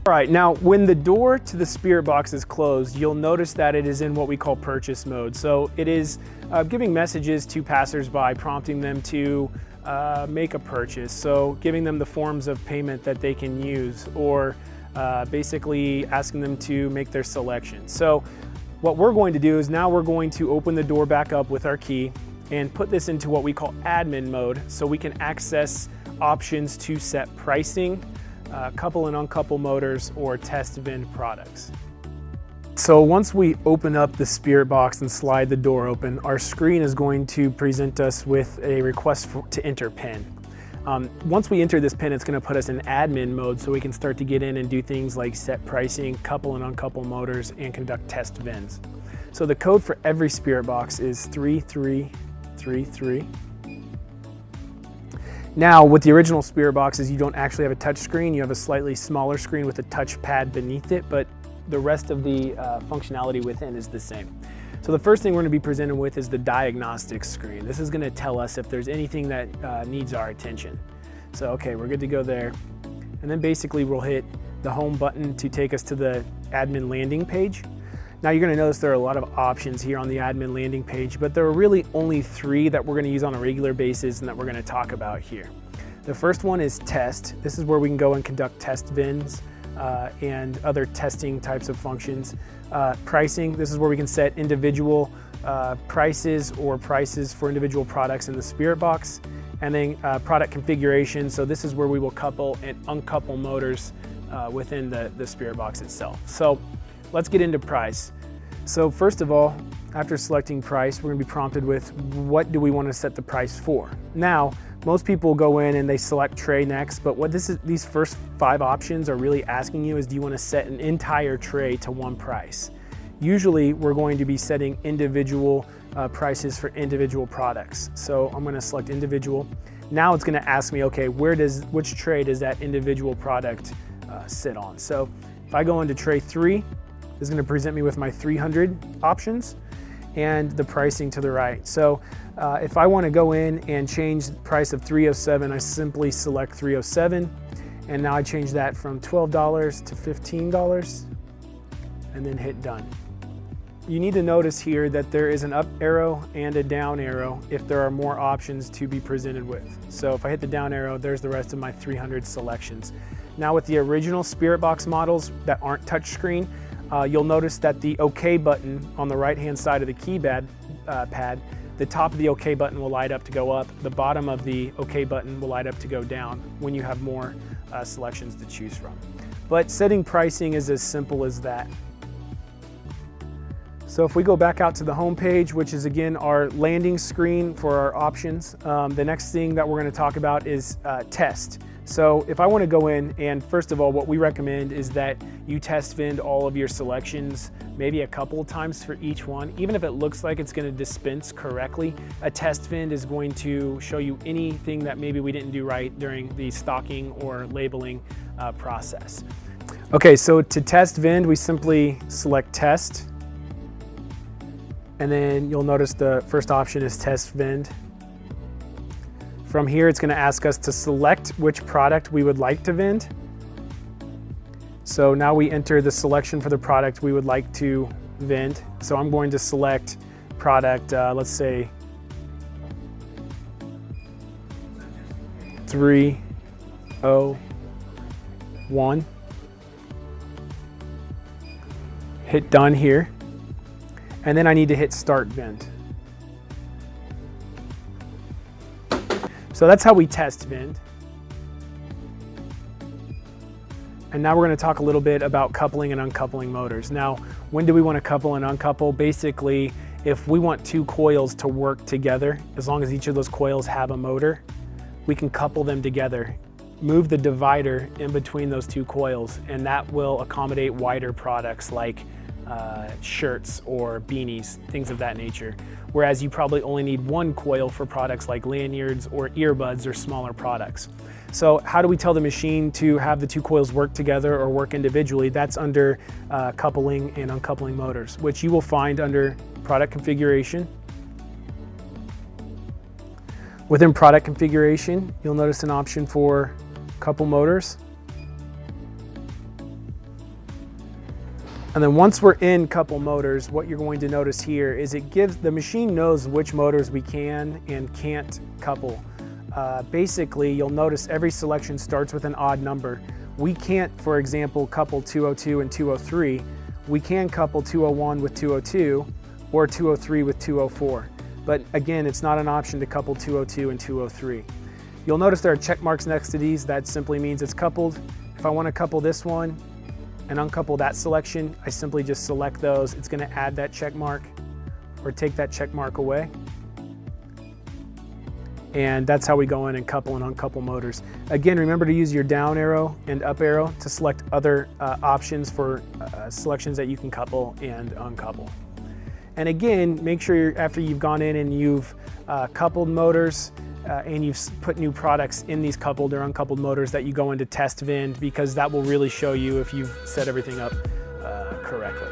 All right, now when the door to the spirit box is closed, you'll notice that it is in what we call purchase mode. So it is giving messages to passersby, prompting them to make a purchase. So giving them the forms of payment that they can use, or basically asking them to make their selection. So what we're going to do is now we're going to open the door back up with our key and put this into what we call admin mode, so we can access options to set pricing, couple and uncouple motors, or test vend products. So once we open up the spirit box and slide the door open, our screen is going to present us with a request to enter PIN. Once we enter this PIN, it's going to put us in admin mode, so we can start to get in and do things like set pricing, couple and uncouple motors, and conduct test vends. So the code for every spirit box is 3333. Now, with the original spirit boxes, you don't actually have a touch screen. You have a slightly smaller screen with a touchpad beneath it, but the rest of the functionality within is the same. So the first thing we're going to be presented with is the diagnostics screen. This is going to tell us if there's anything that needs our attention. So, okay, we're good to go there. And then basically we'll hit the home button to take us to the admin landing page. Now you're going to notice there are a lot of options here on the admin landing page, but there are really only 3 that we're going to use on a regular basis and that we're going to talk about here. The first one is test. This is where we can go and conduct test vends and other testing types of functions. Pricing, this is where we can set individual prices or prices for individual products in the spirit box. And then product configuration, so this is where we will couple and uncouple motors within the spirit box itself. So let's get into price. So first of all, after selecting price, we're going to be prompted with what do we want to set the price for. Now, most people go in and they select tray next, but what these first 5 options are really asking you is, do you want to set an entire tray to one price? Usually we're going to be setting individual prices for individual products. So I'm going to select individual. Now it's going to ask me, okay, which tray does that individual product sit on? So if I go into tray 3, is going to present me with my 300 options and the pricing to the right. So if I want to go in and change the price of 307, I simply select 307, and now I change that from $12 to $15 and then hit done. You need to notice here that there is an up arrow and a down arrow if there are more options to be presented with. So if I hit the down arrow, there's the rest of my 300 selections. Now with the original spirit box models that aren't touchscreen, you'll notice that the OK button on the right-hand side of the keypad pad, the top of the OK button will light up to go up, the bottom of the OK button will light up to go down when you have more selections to choose from. But setting pricing is as simple as that. So if we go back out to the home page, which is again our landing screen for our options, the next thing that we're going to talk about is test. So if I want to go in, and first of all, what we recommend is that you test vend all of your selections, maybe a couple of times for each one. Even if it looks like it's going to dispense correctly, a test vend is going to show you anything that maybe we didn't do right during the stocking or labeling process. Okay, so to test vend, we simply select test, and then you'll notice the first option is test vend. From here, it's going to ask us to select which product we would like to vend. So now we enter the selection for the product we would like to vend. So I'm going to select product, let's say 301. Hit done here. And then I need to hit start vend. So that's how we test vend. And now we're going to talk a little bit about coupling and uncoupling motors. Now, when do we want to couple and uncouple? Basically, if we want 2 coils to work together, as long as each of those coils have a motor, we can couple them together. Move the divider in between those 2 coils, and that will accommodate wider products like shirts or beanies, things of that nature. Whereas you probably only need 1 coil for products like lanyards or earbuds or smaller products. So how do we tell the machine to have the 2 coils work together or work individually? That's under coupling and uncoupling motors, which you will find under product configuration. Within product configuration, you'll notice an option for couple motors. And then once we're in couple motors, what you're going to notice here is the machine knows which motors we can and can't couple. Basically, you'll notice every selection starts with an odd number. We can't, for example, couple 202 and 203. We can couple 201 with 202 or 203 with 204. But again, it's not an option to couple 202 and 203. You'll notice there are check marks next to these. That simply means it's coupled. If I want to couple this one and uncouple that selection, I simply just select those. It's going to add that check mark or take that check mark away. And that's how we go in and couple and uncouple motors. Again, remember to use your down arrow and up arrow to select other options for selections that you can couple and uncouple. And again, make sure after you've gone in and you've coupled motors and you've put new products in these coupled or uncoupled motors that you go into test-vend, because that will really show you if you've set everything up correctly.